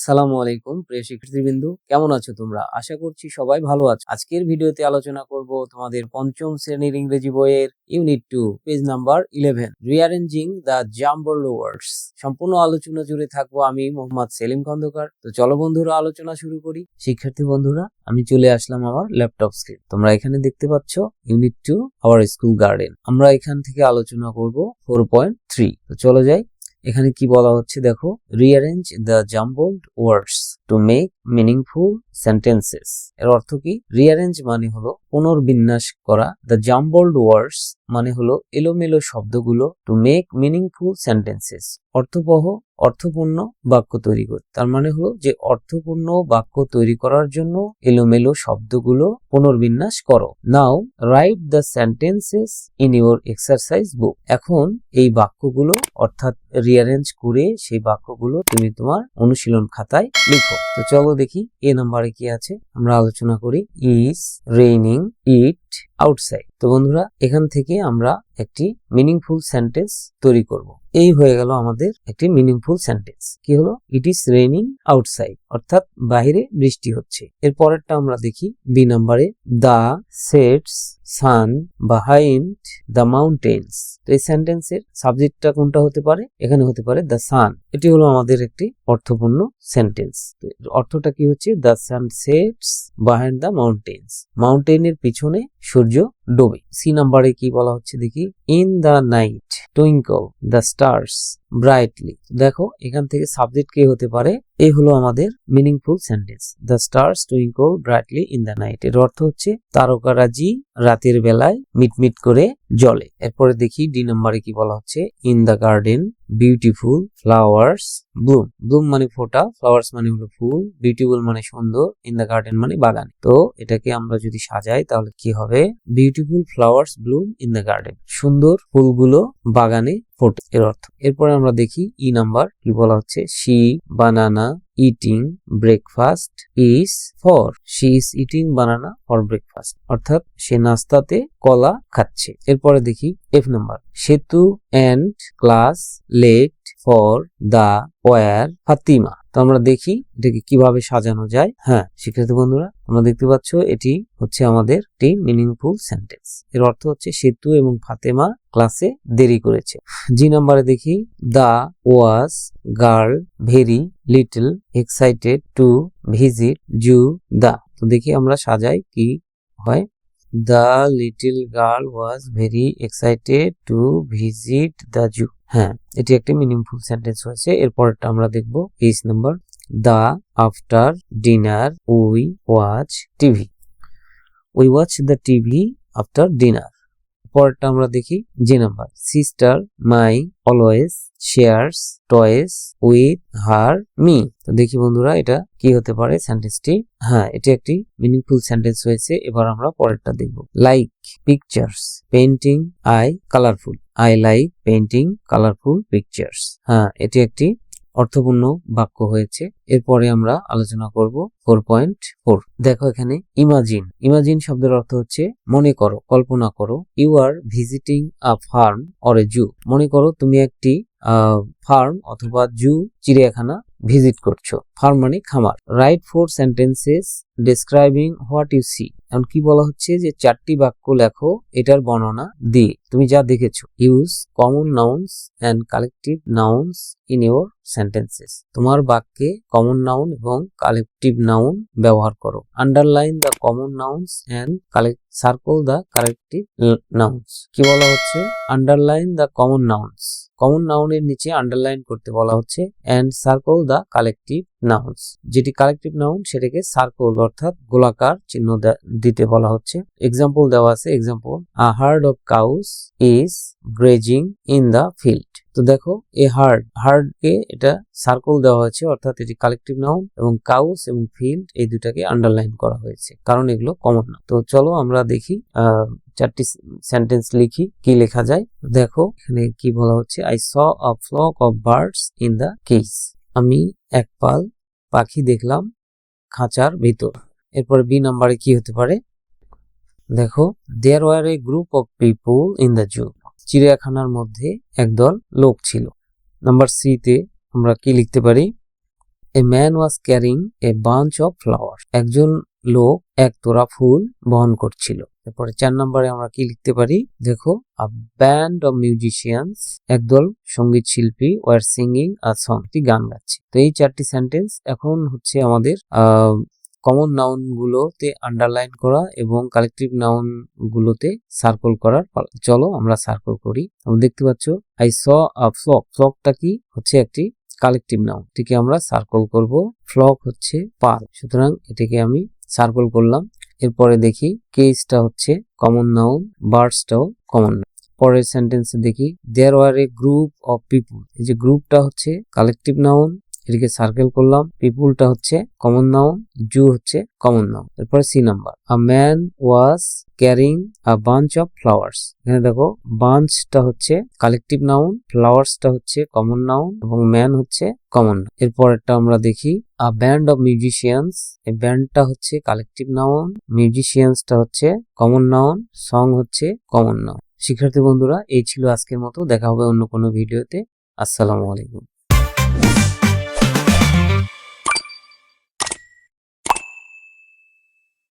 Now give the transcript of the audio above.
আসসালামু আলাইকুম প্রিয় শিক্ষার্থীবৃন্দু, কেমন আছো তোমরা? আশা করছি সবাই ভালো আছো। আজকের ভিডিওতে আলোচনা করব তোমাদের পঞ্চম শ্রেণীর ইংরেজি বইয়ের unit 2 page number 11 rearranging the jumbled words. সম্পূর্ণ আলোচনা জুড়ে থাকবো আমি মোহাম্মদ সেলিম খন্দকার। তো চলো বন্ধুরা আলোচনা শুরু করি। শিক্ষার্থী বন্ধুরা, আমি চলে আসলাম আমার ল্যাপটপ স্ক্রিন। তোমরা এখানে দেখতে পাচ্ছ ইউনিট 2 আওয়ার স্কুল গার্ডেন। আমরা এখান থেকে আলোচনা করব 4.3। তো চলো যাই। এখানে কি বলা হচ্ছে দেখো, rearrange the jumbled words to make meaningful sentences. এর অর্থ কি? রিঅ্যারেঞ্জ মানে হলো পুনর্বিন্যাস করা, দ্য জাম্বলড ওয়ার্ডস মানে হলো এলোমেলো শব্দগুলো, টু মেক মিনিংফুল সেন্টেন্সেস অর্থপূর্ণ বাক্য তৈরি করতে। তার মানে হলো যে অর্থপূর্ণ বাক্য তৈরি করার জন্য এলোমেলো শব্দগুলো পুনর্বিন্যাস করো। Now write the sentences in your exercise book. এখন এই বাক্যগুলো অর্থাৎ রিঅ্যারেঞ্জ করে সেই বাক্যগুলো তুমি তোমার অনুশীলন খাতায় লিখো। তো চলো দেখি এ নম্বরে কি আছে, আমরা আলোচনা করি। Is raining eat outside. তো বন্ধুরা, এখান থেকে আমরা একটি মিনিংফুল সেন্টেন্স তৈরি করব। এই হয়ে গেল আমাদের একটি মিনিংফুল সেন্টেন্স। কি হলো? ইট ইজ রেইনিং আউটসাইড, অর্থাৎ বাইরে বৃষ্টি হচ্ছে। এর পরেরটা আমরা দেখি বি নম্বরে, the sets sun behind the mountains. তো এই সেন্টেন্সের সাবজেক্টটা কোনটা হতে পারে? এখানে হতে পারে দ্য সান। এটি হলো আমাদের একটি অর্থপূর্ণ সেন্টেন্স। অর্থটা কি হচ্ছে? The sun sets behind the mountains. মাউন্টেনের পিছনে সূর্য ডোবে। সি নাম্বারে কি বলা হচ্ছে দেখি, in the night twinkle the stars brightly. দেখো এখান থেকে সাবজেক্ট কে হতে পারে? এই হলো আমাদের meaningful sentence, the stars twinkle brightly in the night. এর অর্থ হচ্ছে তারকারাজি রাতের বেলায় মিটমিট করে জ্বলে। এরপরে দেখি ডি নম্বরে কি বলা হচ্ছে, in the garden beautiful flowers Bloom. Bloom মানে ফোটা, ফ্লাওয়ার্স মানে হলো ফুল, বিউটিফুল মানে সুন্দর, ইন দ্য গার্ডেন মানে বাগান। তো এটাকে আমরা যদি সাজাই তাহলে কি হবে? Beautiful flowers Bloom in the garden, সুন্দর ফুলগুলো বাগানে ফোটে, এর অর্থ। এরপরে আমরা দেখি ই নাম্বার কি বলা হচ্ছে, she banana eating breakfast is for. She is eating banana for breakfast, অর্থাৎ সে নাস্তাতে কলা খাচ্ছে। এরপরে দেখি F number, Sethu and class late for the were Fatima. তো আমরা দেখি এটাকে কিভাবে সাজানো যায়। হ্যাঁ শিক্ষার্থী বন্ধুরা, আমরা দেখতে পাচ্ছ এটি হচ্ছে আমাদের একটি মিনিংফুল সেন্টেন্স। এর অর্থ হচ্ছে সেতু এবং ফাতেমা ক্লাসে দেরি করেছে। জি নাম্বারে দেখি, the was girl very little excited to visit zoo the. তো দেখি আমরা সাজাই কি হয়, the little girl was very excited to visit the zoo. হ্যাঁ, এটি একটি মিনিংফুল সেন্টেন্স হয়েছে। এরপরটা আমরা দেখব page number, the after dinner we watch TV. We watch the TV after dinner. পরেরটা আমরা দেখি যে number, sister my always shares toys with her me. তো দেখি বন্ধুরা এটা কি হতে পারে সেন্টেন্সটি। হ্যাঁ, এটি একটি মিনিংফুল সেন্টেন্স হয়েছে। এবার আমরা পরেরটা দেখব, like pictures painting I colourful. I like painting colourful pictures. হ্যাঁ, এটি একটি অর্থপূর্ণ বাক্য হয়েছে। এরপরে আমরা আলোচনা করব 4.4। দেখো এখানে ইমাজিন। ইমাজিন শব্দের অর্থ হচ্ছে মনে করো, কল্পনা করো। You are visiting a farm or a zoo. মনে করো তুমি একটি ফার্ম অথবা জু চিড়িয়াখানা ভিজিট করছো। ফার্ম মানে খামার। Write 4 sentences describing what you see. এখন কি বলা হচ্ছে যে 4টি বাক্য লেখো এটার বর্ণনা দিয়ে, তুমি যা দেখেছো। Use common nouns and collective nouns in your sentences. তোমার বাক্যে কমন নাউন এবং কালেকটিভ নাউন ব্যবহার করো। Underline the common nouns and circle the collective nouns. কি বলা হচ্ছে? Underline the common nouns, common নাউনের নিচে আন্ডারলাইন করতে বলা হচ্ছে, and circle the collective nouns. যেটি কালেকটিভ নাউন সেটাকে সার্কেল অর্থাৎ গোলাকার চিহ্ন দিতে বলা হচ্ছে। এক্সাম্পল দেওয়া আছে, example, a herd of cows is grazing in the field. তো দেখো এ হার্ড কে এটা সার্কেল দেওয়া হয়েছে, অর্থাৎ এটি কালেকটিভ নাউন, এবং কাউস এবং ফিল্ড এই দুটাকে আন্ডারলাইন করা হয়েছে কারণ এগুলো কমন নাউন। তো চলো আমরা দেখি 4টি সেন্টেন্স লিখি, কি লেখা যায়। দেখো এখানে কি বলা হচ্ছে, I saw a flock of birds in the cage. আমি এক পাল পাখি দেখলাম খাঁচার ভিতর। এরপরে বি নাম্বারে কি হতে পারে? দেখো, there were a group of people in the zoo. চিড়িয়াখানার মধ্যে একদল লোক ছিল। নাম্বার সি তে আমরা কি লিখতে পারি, a man was carrying a bunch of flower. একজন লোক এক তোড়া ফুল বহন করছিল। এরপরে 4 নম্বরে আমরা কি লিখতে পারি, দেখো, আ ব্যান্ড অফ মিউজিশিয়ানস, একদল সঙ্গীত শিল্পী, ওয়ার সিঙ্গিং আ সং, একটি গান গাচ্ছে। তো এই 4টি সেন্টেন্স এখন হচ্ছে আমাদের কমন নাউন গুলোতে আন্ডারলাইন করা এবং কালেকটিভ নাউন গুলোতে সার্কেল করার পালা। চলো আমরা সার্কেল করি। তোমরা দেখতে পাচ্ছ আই স আ ফ্লক। ফ্লকটা কি হচ্ছে একটি কালেকটিভ নাউন, এটিকে আমরা সার্কেল করব। ফ্লক হচ্ছে পার, সুতরাং এটাকে আমি সার্কেল করলাম। এরপরে দেখি কেসটা হচ্ছে কমন নাউন, বার্ডসটাও কমন নাউন। পরের সেন্টেন্সে দেখি there were a group of people. এই যে গ্রুপটা হচ্ছে কালেকটিভ নাউন, এটিকে সার্কেল করলাম। পিপুলটা হচ্ছে কমন নাউন, জু হচ্ছে কমন নাউন। এরপরে C number, a man was carrying a bunch of flowers. এখানে দেখো বাঞ্চটা হচ্ছে কালেকটিভ নাউন, ফ্লাওয়ার্সটা হচ্ছে কমন নাউন এবং ম্যান হচ্ছে কমন নাউন। এরপরটা আমরা দেখি আ ব্যান্ড অফ মিউজিশিয়ানস। এই ব্যান্ডটা হচ্ছে কালেকটিভ নাউন, মিউজিশিয়ানসটা হচ্ছে কমন নাউন, সং হচ্ছে কমন নাউন। শিক্ষার্থী বন্ধুরা, এই ছিল আজকের মতো। দেখা হবে অন্য কোনো ভিডিওতে। আসসালামু আলাইকুম।